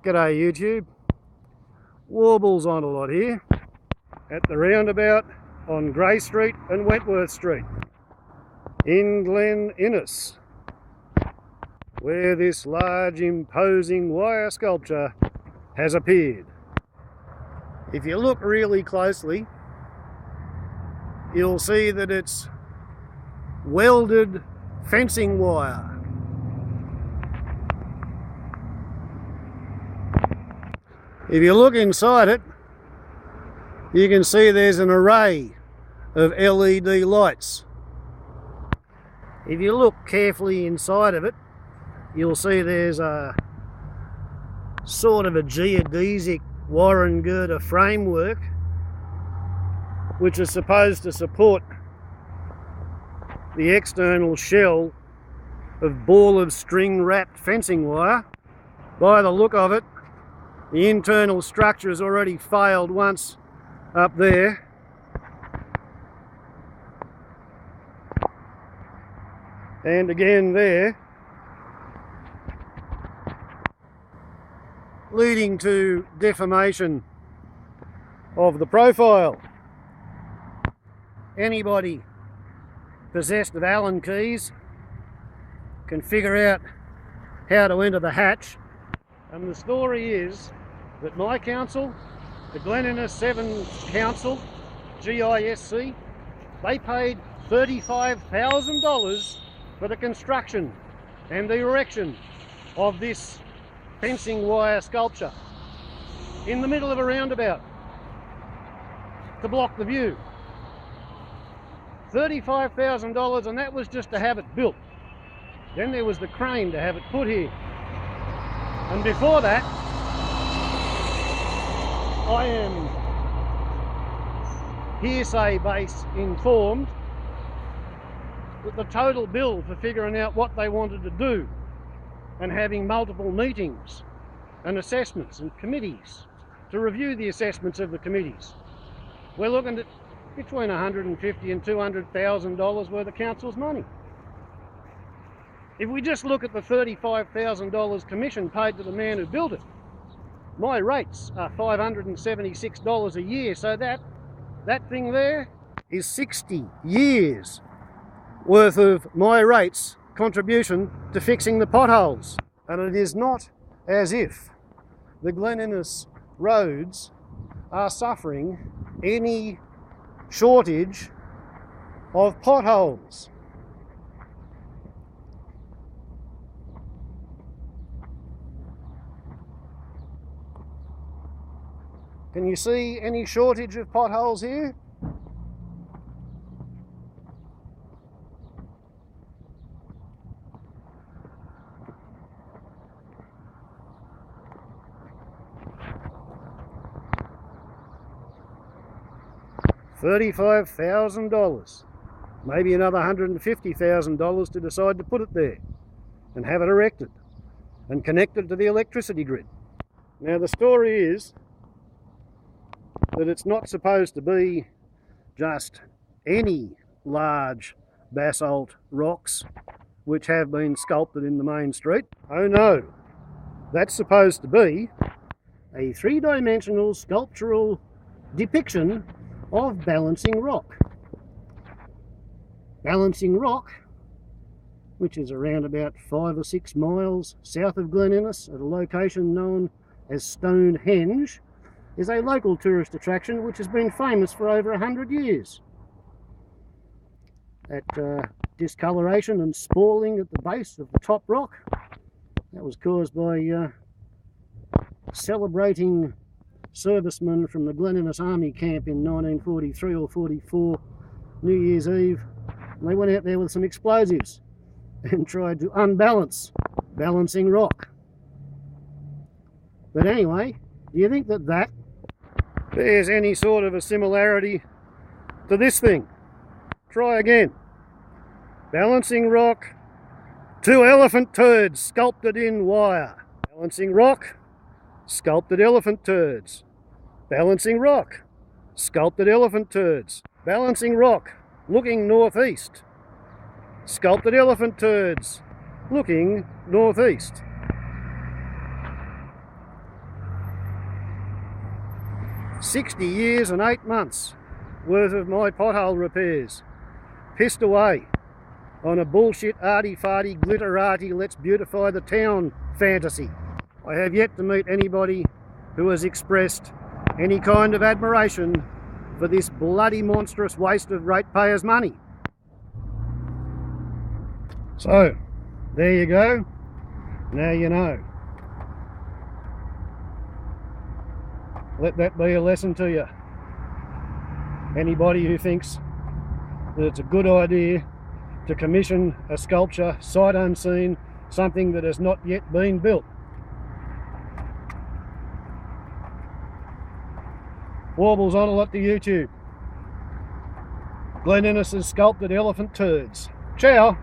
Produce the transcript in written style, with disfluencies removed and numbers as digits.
G'day YouTube. Warbles on a lot here at the Roundabout on Grey Street and Wentworth Street in Glen, where this large imposing wire sculpture has appeared. If you look really closely, you'll see that it's welded fencing wire. If you look inside it, you can see there's an array of LED lights. If you look carefully inside of it, you'll see there's a sort of a geodesic wire and girder framework which is supposed to support the external shell of ball of string wrapped fencing wire. By the look of it, the internal structure has already failed once up there. And again there, leading to deformation of the profile. Anybody possessed of Allen keys can figure out how to enter the hatch. And the story is that my council, the Glen 7 Council, GISC, they paid $35,000 for the construction and the erection of this fencing wire sculpture in the middle of a roundabout to block the view. $35,000, and that was just to have it built. Then there was the crane to have it put here. And before that, I am hearsay-based informed that the total bill for figuring out what they wanted to do and having multiple meetings and assessments and committees to review the assessments of the committees, we're looking at between $150,000 and $200,000 worth of council's money. If we just look at the $35,000 commission paid to the man who built it, my rates are $576 a year, so that thing there is 60 years worth of my rates contribution to fixing the potholes. And it is not as if the Glen roads are suffering any shortage of potholes. Can you see any shortage of potholes here? $35,000, maybe another $150,000 to decide to put it there and have it erected and connected to the electricity grid. Now the story is that it's not supposed to be just any large basalt rocks which have been sculpted in the main street. Oh no, that's supposed to be a three-dimensional sculptural depiction of Balancing Rock. Balancing Rock, which is around about 5 or 6 miles south of Glen at a location known as Stonehenge, is a local tourist attraction which has been famous for over 100 years. That discoloration and spalling at the base of the top rock, that was caused by celebrating servicemen from the Glen Army camp in 1943 or 44, New Year's Eve. And they went out there with some explosives and tried to unbalance Balancing Rock. But anyway, do you think that there's any sort of a similarity to this thing? Try again. Balancing Rock, 2 elephant turds sculpted in wire. Balancing Rock, sculpted elephant turds. Balancing Rock, sculpted elephant turds. Balancing Rock, looking northeast. Sculpted elephant turds, looking northeast. 60 years and 8 months worth of my pothole repairs pissed away on a bullshit arty-farty glitterati let's beautify the town fantasy. I have yet to meet anybody who has expressed any kind of admiration for this bloody monstrous waste of ratepayers' money. So, there you go. Now you know. Let that be a lesson to you. Anybody who thinks that it's a good idea to commission a sculpture sight unseen, something that has not yet been built. Warbles on a lot to YouTube. Glen Innes's Sculpted Elephant Turds. Ciao!